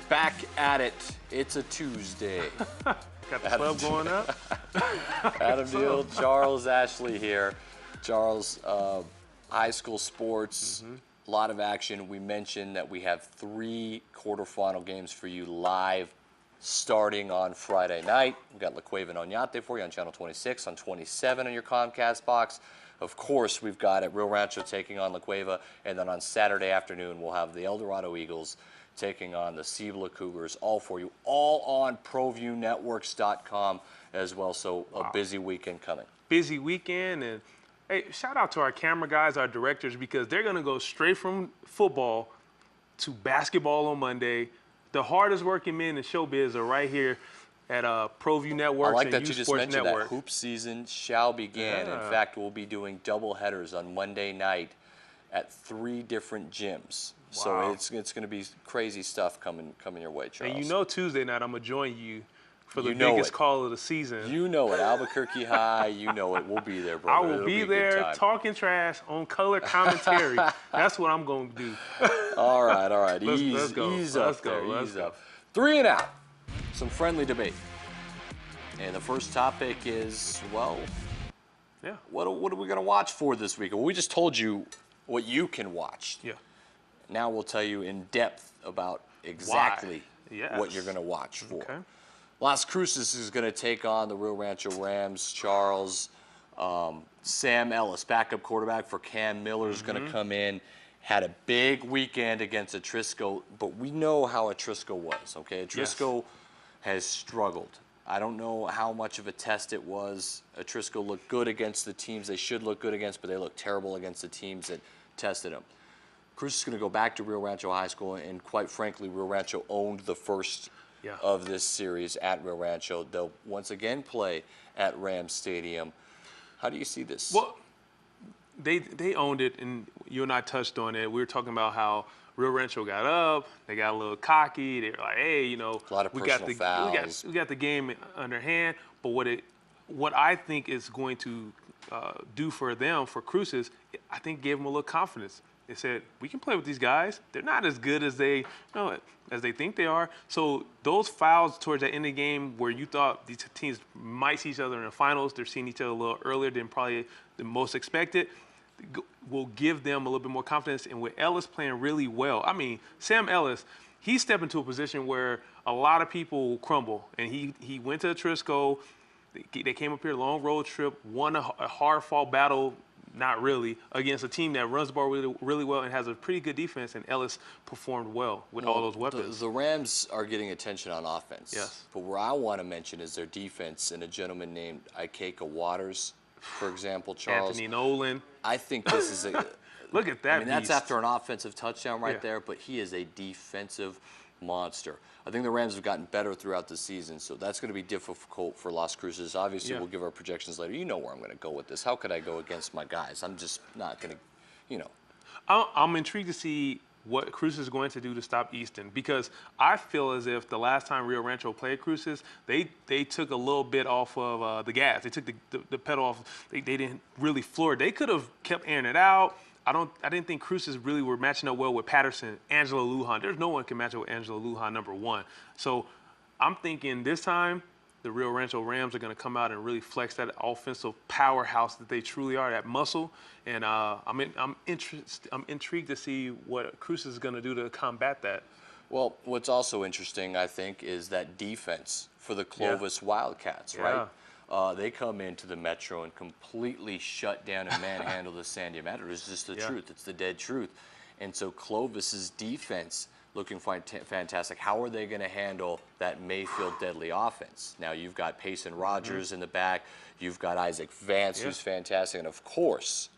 Back at it. It's a Tuesday. Got the club going up. Adam Neal, Charles Ashley here. Charles, high school sports, a lot of action. We mentioned that we have 3 quarterfinal games for you live starting on Friday night. We've got La Cueva and Oñate for you on Channel 26, on 27 on your Comcast box. Of course, we've got at Rio Rancho taking on La Cueva, and then on Saturday afternoon, we'll have the El Dorado Eagles taking on the Cibola Cougars, all for you, all on ProViewNetworks.com as well. So a busy weekend coming. Busy weekend, and hey, shout out to our camera guys, our directors, because they're going to go straight from football to basketball on Monday. The hardest working men in showbiz are right here at ProView Networks. I like and that you just uSports mentioned Network. that hoop season shall begin. Yeah. In fact, we'll be doing double headers on Monday night at 3 different gyms. Wow. So it's going to be crazy stuff coming your way, Charles. And you know Tuesday night I'm going to join you for the You know biggest it. call of the season. You know it. Albuquerque High, you know it. We'll be there, I brother. will It'll be a good there time. talking trash on color commentary. That's what I'm going to do. All right. Let's go. Ease Let's up go. there. Let's Ease go. up. 3 and out. Some friendly debate. And the first topic is, well, Yeah. what are we going to watch for this week? Well, we just told you what you can watch. Yeah. Now we'll tell you in depth about exactly Yes. what you're going to watch for. Okay. Las Cruces is going to take on the Rio Rancho Rams. Charles, Sam Ellis, backup quarterback for Cam Miller, is going to come in. Had a big weekend against Atrisco, but we know how Atrisco was, okay? Atrisco has struggled. I don't know how much of a test it was. Atrisco looked good against the teams they should look good against, but they looked terrible against the teams that tested them. Cruz is going to go back to Rio Rancho High School, and quite frankly, Rio Rancho owned the first of this series at Rio Rancho. They'll once again play at Rams Stadium. How do you see this? Well, they owned it, and you and I touched on it. We were talking about how Rio Rancho got up, they got a little cocky. They were like, hey, you know, a lot of personal fouls. We got the game under hand. But what I think is going to do for them, for Cruces, I think gave them a little confidence. They said, we can play with these guys. They're not as good as they think they are. So those fouls towards the end of the game where you thought these teams might see each other in the finals, they're seeing each other a little earlier than probably the most expected, will give them a little bit more confidence. And with Ellis playing really well, I mean, Sam Ellis, he stepped into a position where a lot of people will crumble. And he went to Atrisco. They came up here, long road trip, won a hard-fought battle, not really, against a team that runs the ball really, really well and has a pretty good defense, and Ellis performed well with all those weapons. The Rams are getting attention on offense. Yes. But where I want to mention is their defense and a gentleman named Ikeka Waters, for example, Charles. Anthony Nolan. I think this is a Look at that. I mean, that's beast. after an offensive touchdown right there, but he is a defensive monster. I think the Rams have gotten better throughout the season, so that's going to be difficult for Las Cruces. Obviously, we'll give our projections later. You know where I'm going to go with this. How could I go against my guys? I'm just not going to, you know. I'm intrigued to see what Cruces is going to do to stop Easton, because I feel as if the last time Rio Rancho played Cruces, they took a little bit off of the gas. They took the pedal off. They didn't really floor it. They could have kept airing it out. I didn't think Cruces really were matching up well with Patterson, Angelo Lujan. There's no one can match up with Angelo Lujan, number 1. So I'm thinking this time the Rio Rancho Rams are going to come out and really flex that offensive powerhouse that they truly are, that muscle. And I'm intrigued to see what Cruces is going to do to combat that. Well, what's also interesting, I think, is that defense for the Clovis Wildcats, right? They come into the Metro and completely shut down and manhandle the Sandia Matter. It's just the truth. It's the dead truth. And so Clovis's defense looking fantastic. How are they going to handle that Mayfield deadly offense? Now, you've got Payson Rogers in the back. You've got Isaac Vance, who's fantastic. And, of course,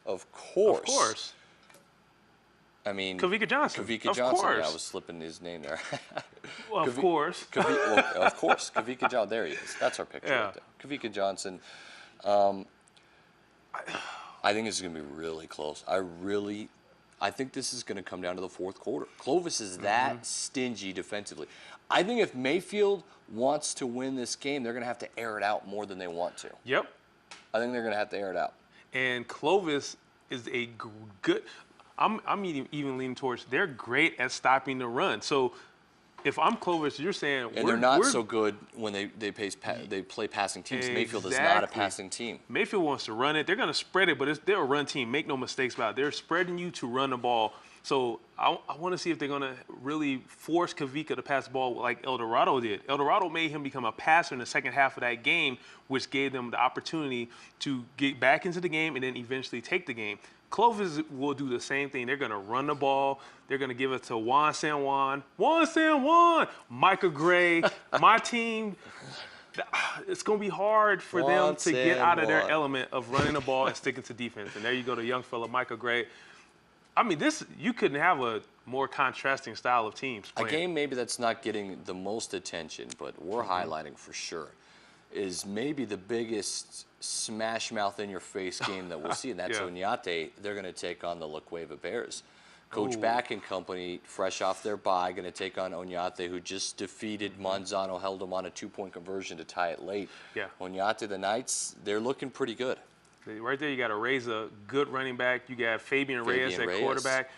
I mean, Kavika Johnson. Kavika Johnson. Yeah, I was slipping his name there. Well, of course. Of course. Kavika Johnson. There he is. That's our picture right there. Kavika Johnson. I think this is going to be really close. I think this is going to come down to the fourth quarter. Clovis is that stingy defensively. I think if Mayfield wants to win this game, they're going to have to air it out more than they want to. Yep. I think they're going to have to air it out. And Clovis is a good – I'm even leaning towards they're great at stopping the run. So if I'm Clovis, you're saying And they're not so good when they play passing teams. Mayfield is not a passing team. Mayfield wants to run it. They're going to spread it, but they're a run team. Make no mistakes about it. They're spreading you to run the ball. So I want to see if they're going to really force Kavika to pass the ball like El Dorado did. El Dorado made him become a passer in the second half of that game, which gave them the opportunity to get back into the game and then eventually take the game. Clovis will do the same thing. They're going to run the ball. They're going to give it to Juan San Juan, Micah Gray, my team. It's going to be hard for them to get out of their element of running the ball and sticking to defense. And there you go, the young fella, Micah Gray. I mean, you couldn't have a more contrasting style of teams playing. A game maybe that's not getting the most attention, but we're highlighting for sure, is maybe the biggest smash mouth in your face game that we'll see, and that's Oñate. They're going to take on the La Cueva Bears. Coach Back and company, fresh off their bye, going to take on Oñate, who just defeated Manzano, held him on a 2-point conversion to tie it late. Yeah. Oñate, the Knights, they're looking pretty good. Right there, you got to raise a good running back. You got Fabian Reyes at quarterback.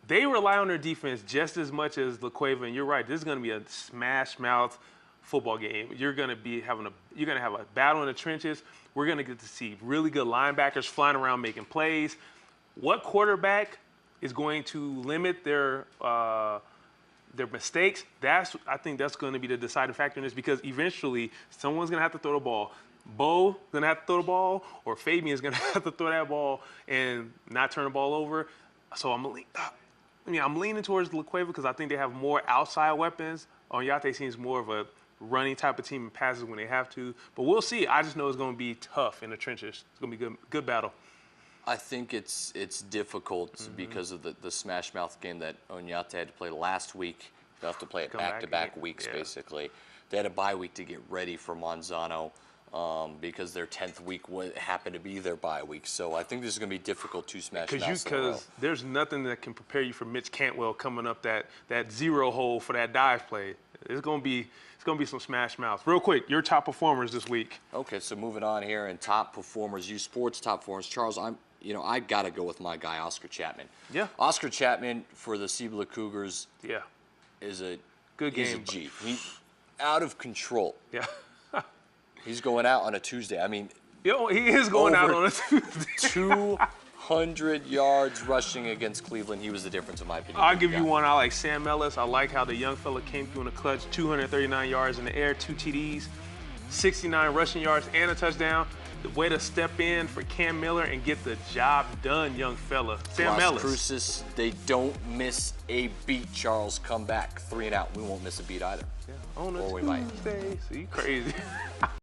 They rely on their defense just as much as La Cueva, and you're right. This is going to be a smash mouth football game. You're going to have a battle in the trenches. We're going to get to see really good linebackers flying around making plays. What quarterback is going to limit their mistakes? I think that's going to be the deciding factor in this, because eventually someone's going to have to throw the ball. Bo going to have to throw the ball, or Fabian's going to have to throw that ball and not turn the ball over. So I'm leaning towards La Cueva because I think they have more outside weapons. Oñate seems more of a running type of team and passes when they have to. But we'll see. I just know it's going to be tough in the trenches. It's going to be good battle. I think it's difficult because of the smash mouth game that Oñate had to play last week. They have to play it back-to-back weeks, basically. They had a bye week to get ready for Manzano. Because their 10th week happened to be their bye week. So I think this is going to be difficult to smash because there's nothing that can prepare you for Mitch Cantwell coming up that zero hole for that dive play. It's going to be some smash mouths. Real quick, your top performers this week. Okay, so moving on here, and top performers, uSports top performers. Charles, I got to go with my guy, Oscar Chapman. Yeah. Oscar Chapman for the Cibola Cougars is a good game. He's a G. He's out of control. Yeah. He's going out on a Tuesday. I mean, he is going out on a Tuesday. 200 yards rushing against Cleveland. He was the difference in my opinion. I'll give you one. I like Sam Ellis. I like how the young fella came through in the clutch. 239 yards in the air, 2 TDs, 69 rushing yards, and a touchdown. The way to step in for Cam Miller and get the job done, young fella. Sam Ellis. Cruces, they don't miss a beat. Charles, come back 3 and out. We won't miss a beat either. Yeah, on a Tuesday. So you crazy.